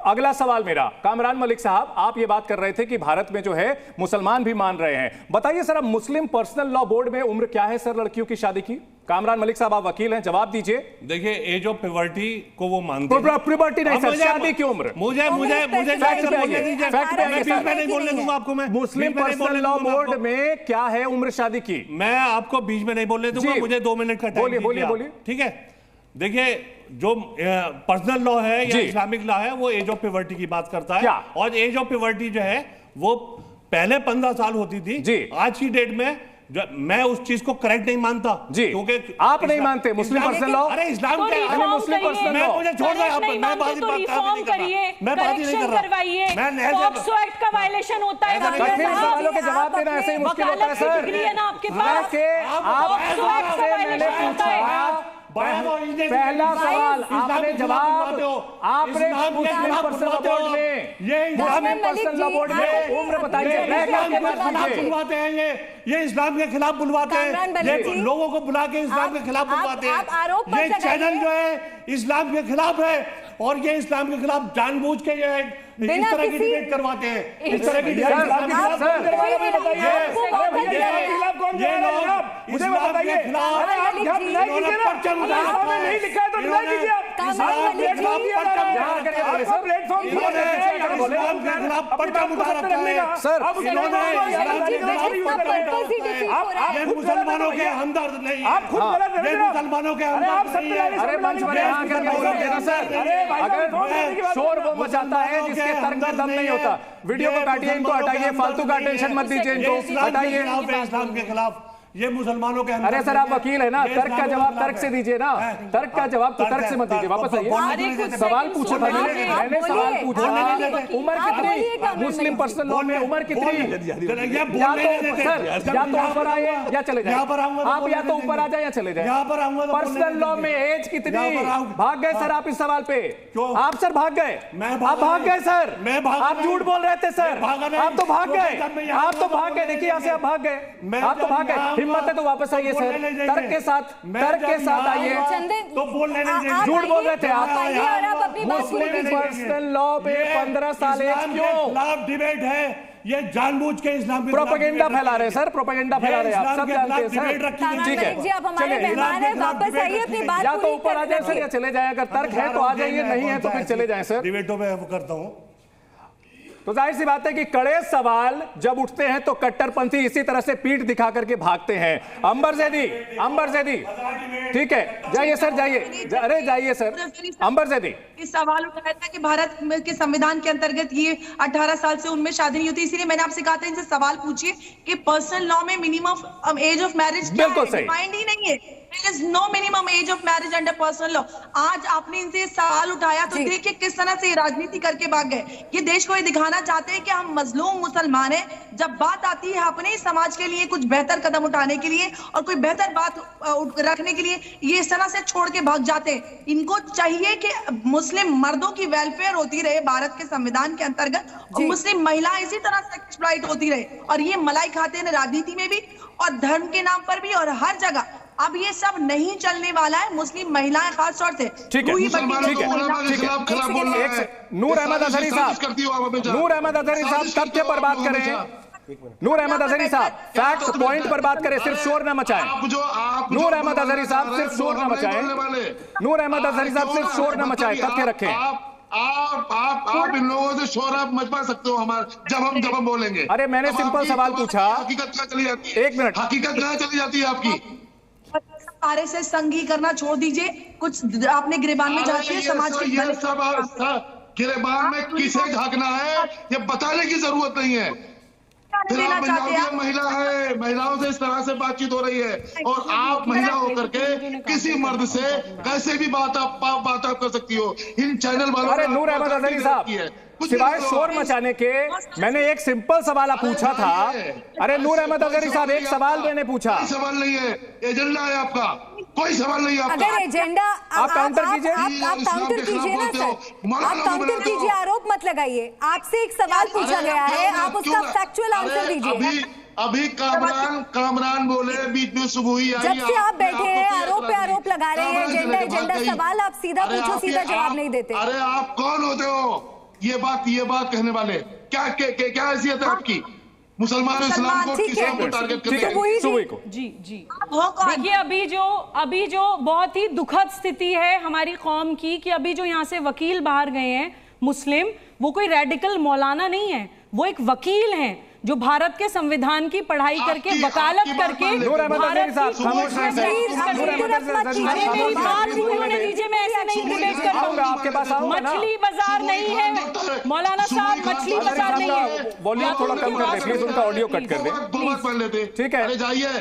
अगला सवाल मेरा, कामरान मलिक साहब, आप ये बात कर रहे थे कि भारत में जो है मुसलमान भी मान रहे हैं। बताइए सर, अब मुस्लिम पर्सनल लॉ बोर्ड में उम्र क्या है सर लड़कियों की शादी की? कामरान मलिक साहब, आप वकील हैं, जवाब दीजिए। देखिए, एज ऑफ प्यूबर्टी को वो मानते हैं। प्यूबर्टी नहीं सर, शादी की उम्र। मुझे नहीं बोलने दूंगा आपको मैं। मुस्लिम पर्सनल लॉ बोर्ड में क्या है उम्र शादी की? मैं आपको बीच में नहीं बोलने दूंगा, मुझे 2 मिनट का टाइम दीजिए। बोलिए। ठीक है, देखिए, जो पर्सनल लॉ है या इस्लामिक लॉ है वो एज ऑफ प्यूबर्टी की बात करता है। और एज ऑफ प्यूबर्टी जो है वो पहले 15 साल होती थी। आज की डेट में मैं उस चीज को करेक्ट नहीं मानता जी, क्योंकि आप नहीं मानते मुस्लिम पर्सनल लॉ। अरे इस्लाम के मुस्लिम पर्सनल लॉ मुझे छोड़ दो, मैं बात नहीं कर रहा। मैं पॉक्सो एक्ट का वायलेशन होता है। कठिन सवालों के जवाब देना ऐसे ही मुश्किल होता है सर। मैंने पूछा पहला सवाल, आपने जवाब, आपने मुस्लिम पर्सनल लॉ बोर्ड में, मुस्लिम पर्सनल लॉ बोर्ड में उम्र बताइए। बुलवाते हैं ये इस्लाम के खिलाफ बुलवाते हैं, ये लोगों को बुला के इस्लाम के खिलाफ बुलवाते हैं। ये चैनल जो है इस्लाम के खिलाफ है और ये इस्लाम के खिलाफ जानबूझ के ये इस तरह की डिबेट करवाते हैं। इस तरह की मुसलमानों के हमदर्द नहीं, आप खुद मुसलमानों के अगर शोर वो मचाता है जिसके तर्क का दम नहीं होता। वीडियो को काटिए, इनको हटाइए, फालतू का टेंशन मत दीजिए, इनको हटाइए। इस्लाम के खिलाफ ये मुसलमानों के। अरे सर, आप वकील है ना, तर्क का जवाब तर्क से दीजिए ना। तर्क का जवाब तो तर्क से मत दीजिए। वापस आइए, सवाल पूछा था मैंने सवाल पूछा, उम्र कितनी मुस्लिम पर्सनल लॉ में, उम्र कितनी? या तो ऊपर आए या चले जाए, आप या तो ऊपर आ जाए या चले जाए। पर्सनल लॉ में एज कितनी? भाग गए सर आप इस सवाल पे, आप सर भाग गए, आप भाग गए सर, आप झूठ बोल रहे थे सर, आप तो भाग गए, आप तो भाग गए। देखिए यहाँ से आप भाग गए, आप तो भाग गए। हिम्मत है तो वापस आइए सर, तर्क के साथ आइए। तो बोलने नहीं, झूठ बोल रहे थे आप। मुस्लिम पर्सनल लॉ पे 15 साल क्यों? डिबेट है ये जानबूझ के इस्लाम प्रोपेगेंडा फैला रहे सर, प्रोपेगेंडा फैला रहे आप सब जानते हैं सर। ठीक है, या तो ऊपर आ जाए सर या चले जाए। अगर तर्क है तो आ जाइए, नहीं है तो फिर चले जाए सर। डिबेटों में वो करता हूं। तो जाहिर सी बात है कि कड़े सवाल जब उठते हैं तो कट्टरपंथी इसी तरह से पीठ दिखा करके भागते हैं। अंबर जैदी, ठीक है, जाइए सर, जाइए। अरे जाइए सर, अंबर जैदी। इस सवाल उठाया था कि भारत के संविधान के अंतर्गत ये 18 साल से उनमें शादी नहीं होती, इसीलिए मैंने आपसे कहा था इनसे सवाल पूछिए कि पर्सनल लॉ में मिनिमम एज ऑफ मैरिज क्या है? डिफाइंड ही नहीं है। There is no minimum age of marriage under personal law। आज आपने इनसे सवाल उठाया तो देखिए किस तरह से राजनीति करके भाग गए। ये देश को ये दिखाना चाहते हैं कि हम मजलूम मुसलमान हैं। जब बात आती है अपने ही समाज के लिए कुछ बेहतर कदम उठाने के लिए और कोई बेहतर बात रखने के लिए, ये इस तरह से छोड़ के भाग जाते हैं। इनको चाहिए कि मुस्लिम मर्दों की वेलफेयर होती रहे भारत के संविधान के अंतर्गत, और मुस्लिम महिलाएं इसी तरह से एक्सप्लॉइट होती रहे, और ये मलाई खाते हैं राजनीति में भी और धर्म के नाम पर भी और हर जगह। अब ये सब नहीं चलने वाला है। मुस्लिम महिलाएं खास तौर से, ठीक है, नूर अहमद अजहरी साहब तथ्य पर बात करें। नूर अहमद अजहरी साहब फैक्ट पॉइंट पर बात करें, सिर्फ शोर ना मचाएं। नूर अहमद अजहरी साहब सिर्फ शोर ना मचाएं। नूर अहमद अजहरी साहब सिर्फ शोर ना मचाएं, तथ्य रखें। आप इन लोगों से शोर आप मचवा सकते हो हमारे जब हम बोलेंगे। अरे मैंने सिंपल सवाल पूछा, हकीकत कहाँ चली जाती है? 1 मिनट, हकीकत कहाँ चली जाती है आपकी? आरएसएस संघी करना छोड़ दीजिए। कुछ आपने गिरेबान में जाके समाज के सब गिरेबान में किसे झांकना है ये बताने की जरूरत नहीं है। फिर आप पंजाबी महिला है, महिलाओं से इस तरह से बातचीत हो रही है, और आप महिला होकर के किसी मर्द से कैसे भी बात आप कर सकती हो। इन चैनल वालों। अरे नूर अहमद अजहरी साहब, सिवाय शोर मचाने के मैंने एक सिंपल सवाल पूछा था। अरे नूर अहमद अजहरी साहब, एक सवाल मैंने पूछा। कोई सवाल नहीं है, एजेंडा है आपका, कोई सवाल नहीं है आपका। अगर एजेंडा आप काउंटर कीजिए, आप काउंटर कीजिए ना सर, आप काउंटर कीजिए, आरोप मत लगाइए। आपसे एक सवाल पूछा गया है, आप उसका फैक्चुअल आंसर दीजिए। अभी कामरान बोले, बीच में सुबुही आई। जब से आप बैठे हैं आरोप पे आरोप लगा रहे हैं, एजेंडा सवाल आप सीधा पूछो, सीधा जवाब नहीं देते। अरे आप कौन होते हो? ये बात कहने वाले क्या हैसियत है आपकी? मुसलमान इस्लाम को किसान को टारगेट करते जी देखिए, अभी जो बहुत ही दुखद स्थिति है हमारी कौम की कि अभी जो यहाँ से वकील बाहर गए हैं मुस्लिम, वो कोई रेडिकल मौलाना नहीं है, वो एक वकील हैं जो भारत के संविधान की पढ़ाई करके वकालत करके मछली बाजार नहीं है मौलाना साहब, मछली बाजार नहीं है। वॉल्यूम थोड़ा कम कर दे प्लीज, उनका ऑडियो कट कर दे। ठीक है, जाइए।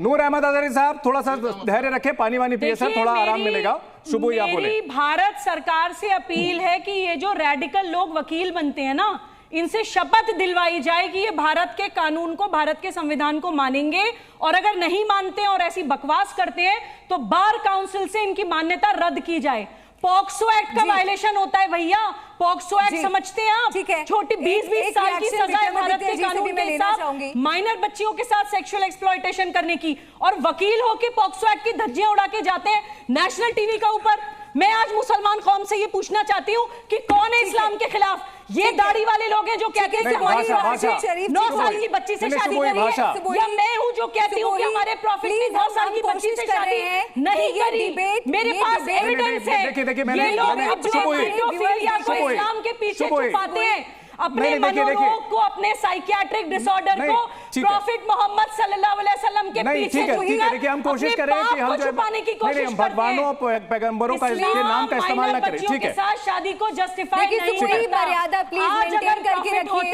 नूर अहमद अजहरी साहब थोड़ा सा धैर्य रखे, पानी वानी पिए सर, थोड़ा आराम मिलेगा। शुभ आप बोले। भारत सरकार से अपील है कि ये जो रेडिकल लोग वकील बनते हैं ना, इनसे शपथ दिलवाई जाए कि ये भारत के कानून को, भारत के संविधान को मानेंगे, और अगर नहीं मानते और ऐसी बकवास करते हैं तो बार काउंसिल से इनकी मान्यता रद्द की जाए। पॉक्सो एक्ट का वायलेशन होता है भैया, पॉक्सो एक्ट समझते हैं आप? ठीक है, छोटी 20-20 साल की सजा है भारत के कानून के हिसाब माइनर बच्चियों के साथ सेक्सुअल एक्सप्लॉयटेशन करने की, और वकील होके पॉक्सो एक्ट की धज्जियां उड़ा के जाते हैं नेशनल टीवी का ऊपर। मैं आज मुसलमान कौम से ये पूछना चाहती हूँ कि कौन है इस्लाम के खिलाफ? ये दाढ़ी वाले लोग हैं जो कहते हैं कि 9 साल की बच्ची से शादी करी है, या मैं हूँ जो कहती हूँ कि हमारे प्रॉफिट ने 9 साल की बच्ची से शादी नहीं करी। मेरे पास एविडेंस है। ये लोग पेडोफिलिया को इस्लाम के पीछे छुपाते हैं, अपने मनोरोग को, अपने साइकियाट्रिक डिसऑर्डर को प्रॉफिट मोहम्मद सल्लल्लाहु अलैहि वसल्लम के पीछे देखिए हम कोशिश करें कि हम छुपाने की कोशिश करते हैं। भगवानों पैगंबरों का नाम का इस्तेमाल न करें। ठीक है, साथ शादी को जस्टिफाई नहीं करता। मर्यादा प्लीज मेंटेन करके रखिए,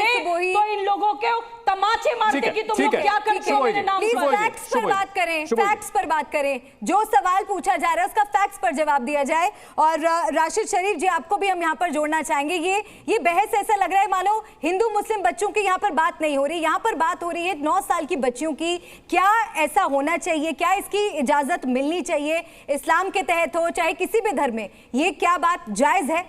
तो इन लोगों के तमाचे मारते कि तुम लोग क्या करते हो मेरे नाम पर। फैक्ट्स पर बात करें, फैक्ट्स पर बात करें। जो सवाल पूछा जा रहा है उसका फैक्ट्स पर जवाब दिया जाए। और राशिद शरीफ जी, आपको भी हम यहाँ पर जोड़ना चाहेंगे। ये बहस ऐसा लग रहा है मानो हिंदू मुस्लिम बच्चों की यहाँ पर बात नहीं हो रही, यहाँ पर बात हो रही है 9 साल की बच्चियों की। क्या ऐसा होना चाहिए? क्या इसकी इजाजत मिलनी चाहिए? इस्लाम के तहत हो चाहे किसी भी धर्म में, ये क्या बात जायज है?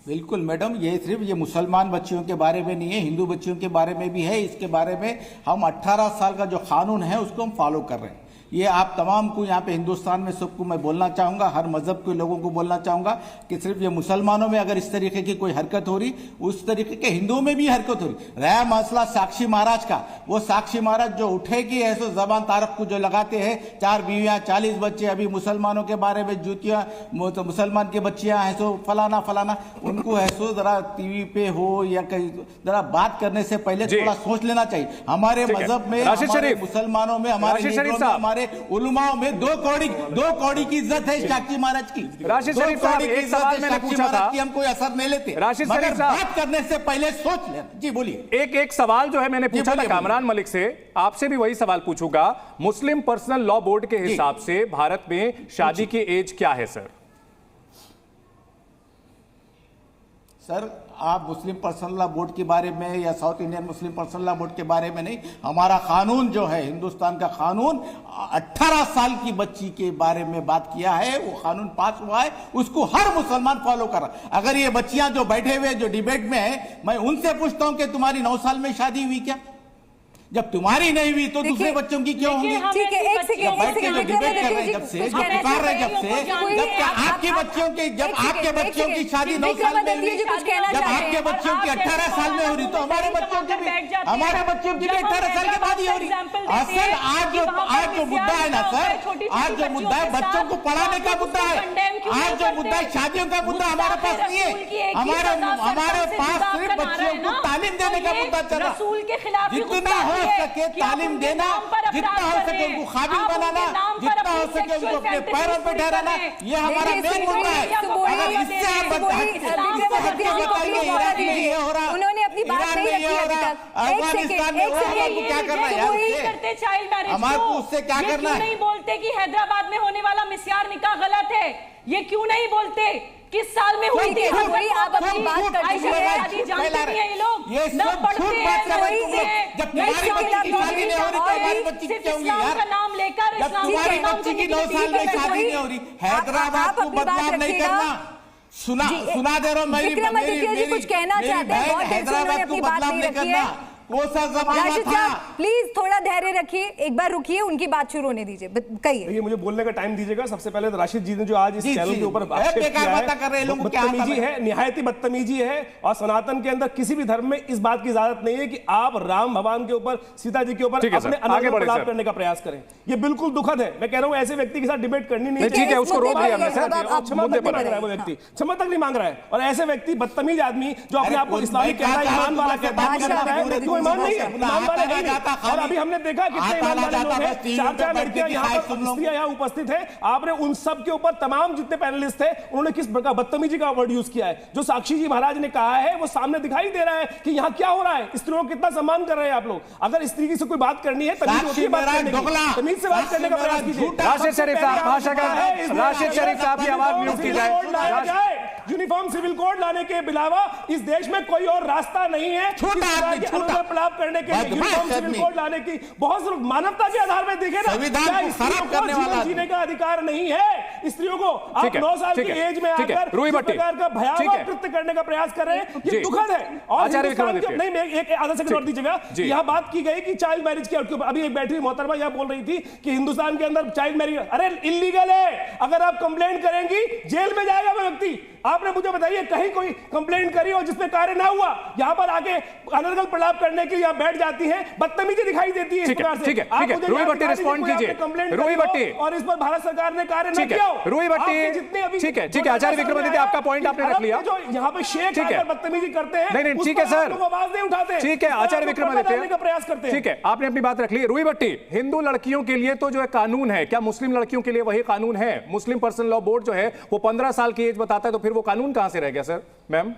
बिल्कुल मैडम, ये सिर्फ ये मुसलमान बच्चियों के बारे में नहीं है, हिंदू बच्चियों के बारे में भी है। इसके बारे में हम 18 साल का जो कानून है उसको हम फॉलो कर रहे हैं। ये आप तमाम को यहाँ पे हिंदुस्तान में सबको मैं बोलना चाहूँगा, हर मजहब के लोगों को बोलना चाहूँगा कि सिर्फ ये मुसलमानों में अगर इस तरीके की कोई हरकत हो रही, उस तरीके के हिंदुओं में भी हरकत हो रही। रहा मसला साक्षी महाराज का, वो साक्षी महाराज जो उठेगी ऐसे जबान तारक को जो लगाते हैं, 4 बीवियाँ 40 बच्चे, अभी मुसलमानों के बारे में जूतियाँ, तो मुसलमान की बच्चियाँ हैं सो फलाना फलाना, उनको है सो जरा टीवी पे हो या कहीं जरा बात करने से पहले थोड़ा सोच लेना चाहिए। हमारे मजहब में, हमारे मुसलमानों में, हमारे उलमाओं में 2 कौड़ी की इज्जत है साक्षी महाराज की। राशिद शरीफ साहब, एक सवाल मैंने पूछा था कि हम कोई असर नहीं लेते, राशिद शरीफ साहब बात करने से पहले सोच लेना। जी बोलिए। एक सवाल जो है मैंने पूछा था कामरान मलिक से, आपसे भी वही सवाल पूछूंगा। मुस्लिम पर्सनल लॉ बोर्ड के हिसाब से भारत में शादी की एज क्या है सर? सर, आप मुस्लिम पर्सनल लॉ बोर्ड के बारे में या south Indian Muslim personal law board के बारे में नहीं, हमारा कानून जो है, हिंदुस्तान का कानून 18 साल की बच्ची के बारे में बात किया है। वो कानून पास हुआ है, उसको हर मुसलमान फॉलो कर रहा है। अगर ये बच्चियां जो बैठे हुए जो डिबेट में है, मैं उनसे पूछता हूं कि तुम्हारी 9 साल में शादी हुई क्या? जब तुम्हारी नहीं हुई तो दूसरे बच्चों की क्यों होंगी? ठीक है, एक सेकंड बैठ के जो डिबेट कर रहे हैं, जब से जो पुकार रहे, जब आपके बच्चों की, जब आपके बच्चों की शादी 9 साल में हुई, जब आपके बच्चों की 18 साल में हो रही, तो हमारे बच्चों की भी 18 साल के बाद ही हो रही। असल आज जो मुद्दा है ना सर, आज जो मुद्दा है बच्चों को पढ़ाने का मुद्दा है, आज जो मुद्दा है शादियों का मुद्दा हमारे पास नहीं है। हमारे पास सिर्फ बच्चों को तालीम देने का मुद्दा चल रहा है। जितना हो सके तालीम देना, जितना हो सके उनको काबिल बनाना, जितना हो सके उनको अपने पैरों पर ठहराना, ये हमारा मेन मुद्दा है। अगर इससे आप बताइए ये हो रहा, उन्होंने अपनी बात नहीं रखी अभी तक। अफगानिस्तान में आपको क्या करना है? हमारे को उससे क्या करना है? नहीं बोलते कि हैदराबाद में होने वाला मिस्यार निकाह गलत है, ये क्यों नहीं बोलते? किस साल में हुई थी? आप अपनी बात करते हैं, जानते नहीं है ये लोग, न पढ़ते हैं, जब तुम्हारी बच्ची की शादी नहीं हो रही तो हमारी बच्ची की क्या होगी यार? का नाम लेकर, जब तुम्हारी बच्ची की 9 साल में शादी नहीं हो रही, हैदराबाद को बदनाम नहीं करना। सुना दे रहा हूँ, मेरी कुछ कहना चाहते हैं, हैदराबाद को बदनाम नहीं करना। वो सा जमाना था। प्लीज थोड़ा धैर्य रखिए, एक बार रुकिए, उनकी बात शुरू होने दीजिए, कहिए। मुझे बोलने का टाइम दीजिएगा। सबसे पहले तो राशिद जी ने जो आज इस चैनल के ऊपर बदतमीजी है, निहायती बदतमीजी है, और सनातन के अंदर किसी भी धर्म में इस बात की इजाजत नहीं है कि आप राम भगवान के ऊपर, सीता जी के ऊपर अपने अनर्गल करने का प्रयास करें। ये बिल्कुल दुखद है। मैं कह रहा हूं ऐसे व्यक्ति के साथ डिबेट करनी नहीं। ठीक है, उसको रोक दिया हमने सर। क्षमा तक नहीं मांग रहा है वो व्यक्ति, क्षमा तक नहीं मांग रहा है। और ऐसे व्यक्ति, बदतमीज आदमी जो अपने आप को इस्लामी कहता है, ईमान वाला कहता है, तो ईमान नहीं है, ईमान वाला है नहीं। और अभी हमने देखा कितने ईमान वाले लोग हैं, 4-4 लड़कियां यहाँ पर, स्त्रियां यहाँ उपस्थित है। आपने उन सब के ऊपर, तमाम जितने पैनलिस्ट थे, उन्होंने किस प्रकार बदतमीजी का वर्ड यूज किया है। जो साक्षी जी महाराज ने कहा है वो सामने दिखाई दे रहा है कि यहाँ क्या हो रहा है। स्त्रियों को कितना सम्मान कर रहे हैं आप लोग। अगर स्त्री से कोई बात करनी है, तमीज से बात करने का प्रयास कीजिए। राशिद शरीफ साहब, भाषा का राशिद शरीफ साहब की आवाज म्यूट की जाए। यूनिफॉर्म सिविल कोड लाने के अलावा इस देश में कोई और रास्ता नहीं है पड़ाव करने के लिए। यूनिफॉर्म सिविल कोड लाने की बहुत जरूरत, मानवता के आधार में देखे ना, जीवन जीने का अधिकार नहीं है स्त्रियों को। आप 9 साल की एज में आकर प्रकार का भयावह कृत्य करने का प्रयास कर रहे हैं, ये दुखद है। और नहीं, एक आधा सेकंड और दीजिएगा। यहाँ बात की गई कि चाइल्ड मैरिज के ऊपर, अभी एक बैठी हुई मोहतरमा यहाँ बोल रही थी कि हिंदुस्तान के अंदर चाइल्ड मैरिज, अरे इल्लीगल है। अगर आप कंप्लेंट करेंगी जेल में जाएगा वो व्यक्ति। आपने मुझे बताइए कहीं कोई कंप्लेंट करी और जिसमें कार्य ना हुआ, यहाँ पर आके अनर्गल प्रलाप करने के लिए यहाँ बैठ जाती हैं, बदतमीजी दिखाई देती है। ठीक है, रूही भट्टी रिस्पॉन्ड कीजिए। रूही भट्टी, और इस पर भारत सरकार ने कार्य नहीं किया। रूही भट्टी, ठीक है, आचार्य विक्रमादित्य आपका पॉइंट आपने रख लिया। जो यहाँ पे शेख आकर बदतमीजी करते हैं, नहीं, ठीक है सर, आवाज नहीं उठाते। ठीक है, आचार्य विक्रमादित्य का प्रयास करते हैं। ठीक है, आपने अपनी बात रख ली। रूही भट्टी, हिंदू लड़कियों के लिए तो जो है कानून है, क्या मुस्लिम लड़कियों के लिए वही कानून है? मुस्लिम पर्सनल लॉ बोर्ड जो है वो 15 साल की एज बताता है, तो फिर वो कानून कहां से रह गया सर? मैम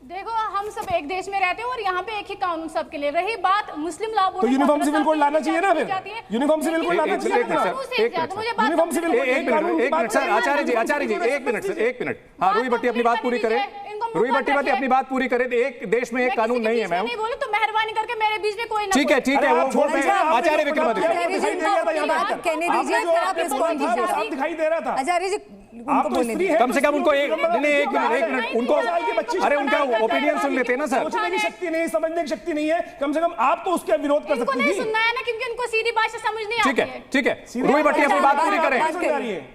देखो, हम सब एक देश में रहते हैं और यहाँ पे एक ही कानून सबके लिए। रही बात मुस्लिम लॉ बोर्ड, तो यूनिफॉर्म सिविल कोड लाना चाहिए ना, फिर यूनिफॉर्म सिविल कोड लाना चाहिए। यूनिफॉर्म सिविल कोड, एक मिनट सर, आचार्य जी, एक मिनट। हाँ, रूही भट्टी अपनी बात पूरी करें। रूही भट्टी अपनी बात पूरी करें। एक देश में एक कानून नहीं है मैम। नहीं बोलो तो मेहरबानी करके मेरे बीच में कोई ना। ठीक है, वो छोड़ में आचार्य विक्रमादित्य कहने दीजिए, फिर आप रिस्पॉन्ड कीजिए। दिखाई दे रहा था आचार्य जी, कम से कम उनको एक मिनट उनको, अरे उनका ओपिनियन सुन लेते हैं ना सर। सोचने की शक्ति नहीं, समझने की शक्ति नहीं है, कम से कम आप तो उसके विरोध कर सकते हैं। सुनना है ना, क्योंकि उनको सीधी भाषा समझ नहीं आती है। ठीक है, रूही भट्टी अपनी बात पूरी करें।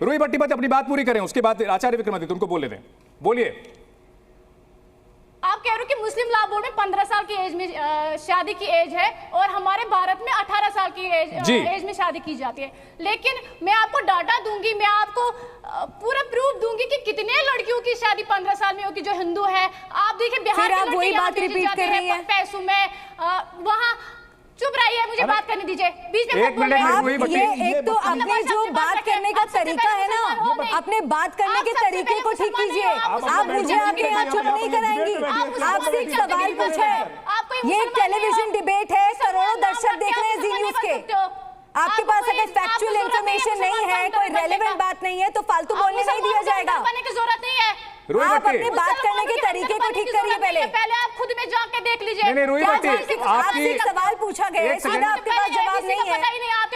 रूही भट्टी अपनी बात पूरी करें, उसके बाद आचार्य विक्रमादित्य उनको बोले दें। बोलिए। आप कह रहे हो कि मुस्लिम लॉ बोर्ड में 15 साल की एज में शादी की एज है और हमारे भारत में 18 साल की एज में शादी की जाती है। लेकिन मैं आपको डाटा दूंगी, मैं आपको पूरा प्रूफ दूंगी कि कितने लड़कियों की शादी 15 साल में होगी जो हिंदू है। आप देखिए बिहार में वही बात रिपीट कर रही हैं पैसों में, वहाँ चुप रहिए, मुझे बात करने दीजिए। बीच में एक मिनट, एक तो अपने जो बात करने का तरीका है ना, अपने बात करने के तरीके को ठीक कीजिए। आप मुझे आपके यहाँ चुप नहीं कराएंगी। आपसे एक सवाल पूछा है, ये एक टेलीविजन डिबेट है, करोड़ों दर्शक देख रहे हैं जी न्यूज के। आपके पास अगर फैक्चुअल इंफॉर्मेशन नहीं है, कोई रेलेवेंट बात नहीं है, तो फालतू बोलने नहीं दिया जाएगा। जरूरत नहीं है। आप अपने बात करने के तरीके को ठीक करिए। पहले आप खुद में जाके देख लीजिए। नहीं, रूही भट्टी, आपसे सवाल पूछा गया, सीधा आपके पास जवाब नहीं है।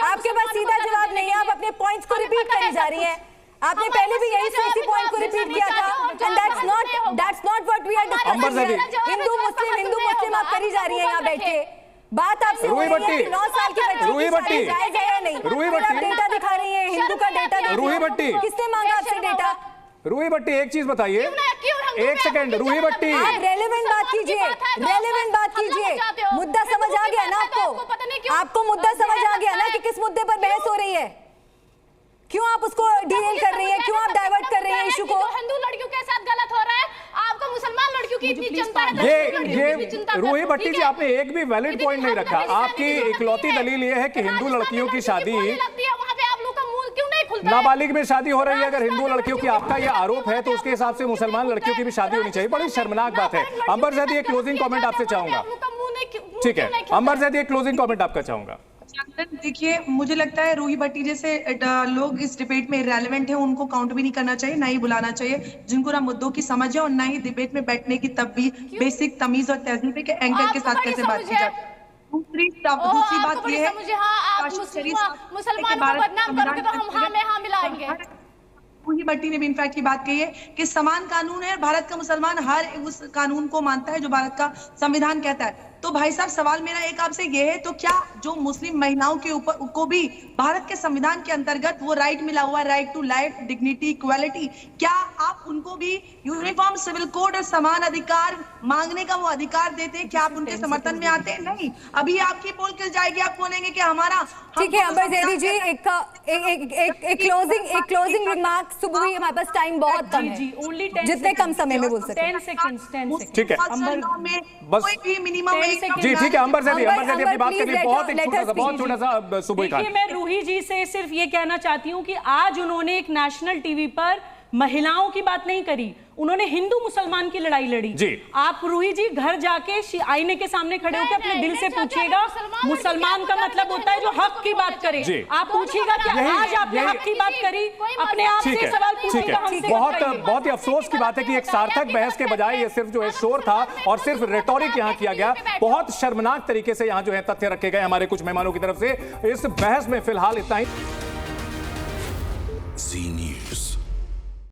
आपके पास सीधा जवाब नहीं है, आप अपने पॉइंट्स को रिपीट करी जा रही हैं। आपने पहले भी यही इसी पॉइंट को रिपीट किया था, and that's not what we are discussing. Hindu Muslim आप करी जा रही है यहाँ बैठ के। बात आपसे रूही भट्टी, 9 साल की बच्ची रूही भट्टी, रूही भट्टी डेटा दिखा रही है, हिंदू का डेटा। रूही भट्टी, किसने मांगा आपसे डेटा? रूही भट्टी, एक चीज बताइए, एक सेकंड। रूही भट्टी, आप रेलेवेंट बात कीजिए, रेलेवेंट बात कीजिए। मुद्दा समझ आ गया ना आपको? आपको मुद्दा समझ आ गया ना कि किस मुद्दे पर बहस हो रही है? क्यों आप उसको डीरेल कर रही हैं? क्यों आप डाइवर्ट कर रही हैं इशू को? हिंदू लड़कियों के साथ गलत हो रहा है, आपको मुसलमान लड़कियों की इतनी चिंता है। ये रूही भट्टी जी, आपने एक भी वैलिड पॉइंट नहीं रखा। आपकी इकलौती दलील ये है कि हिंदू लड़कियों की शादी, नाबालिग में शादी हो रही है। अगर हिंदू लड़कियों की आपका यह आरोप है, तो उसके हिसाब से मुसलमान लड़कियों की भी शादी होनी चाहिए। बड़ी शर्मनाक बात है। अंबर ज़ैदी, एक क्लोजिंग कमेंट आपसे चाहूंगा। ठीक है, अंबर ज़ैदी, एक क्लोजिंग कमेंट आपका चाहूंगा। देखिए, मुझे लगता है रूही भट्टी जैसे लोग इस डिबेट में इररिलेवेंट है, उनको काउंट भी नहीं करना चाहिए, ना ही बुलाना चाहिए, जिनको ना मुद्दों की समझ है और ना ही डिबेट में बैठने की तब भी बेसिक तमीज और तहजीब के एंकर के साथ कैसे बात की जाती है। दूसरी बात ये है, मुसलमानों को बदनाम करोगे तो हम हाँ में हाँ मिलाएंगे। रूही भट्टी ने भी इनफैक्ट की बात कही है कि समान कानून है, भारत का मुसलमान हर उस कानून को मानता है जो भारत का संविधान कहता है। तो भाई साहब सवाल मेरा एक आपसे ये है, तो क्या जो मुस्लिम महिलाओं के ऊपर को भी भारत के संविधान के अंतर्गत वो राइट मिला हुआ, right to life, dignity, equality, क्या आप उनको भी यूनिफॉर्म सिविल कोड और समान अधिकार मांगने का वो अधिकार देते हैं? क्या आप उनके समर्थन में आते हैं? नहीं। अभी आपकी पोल किस जाएगी, आप बोलेंगे कि हमारा। ठीक है अंबर ज़ैदी जी, एक क्लोजिंग रिमार्क। सुबह हमारे पास टाइम बहुत कम है, जितने कम समय में बोल सकते हैं। 10 सेकंड्स। ठीक है बस कोई भी मिनिमम जी ठीक है अंबर ज़ैदी अपनी बात करिए, बहुत छोटा सा सुबह का। देखिए मैं रूही जी से सिर्फ ये कहना चाहती हूँ कि आज उन्होंने एक नेशनल टीवी पर महिलाओं की बात नहीं करी, उन्होंने हिंदू मुसलमान की लड़ाई लड़ी। जी आप रूही जी घर जाके आईने के सामने खड़े होकर अपने दिल से पूछिएगा, मुसलमान का मतलब होता है जो हक की बात करे। आप पूछिएगा कि आज आपने हक की बात करी, अपने आप से सवाल पूछिएगा हमसे। बहुत ही अफसोस की बात है कि एक सार्थक बहस के बजाय ये सिर्फ जो है शोर था और सिर्फ रेटोरिक यहाँ किया गया। बहुत शर्मनाक तरीके से यहाँ जो है तथ्य रखे गए हमारे कुछ मेहमानों की तरफ से। इस बहस में फिलहाल इतना ही।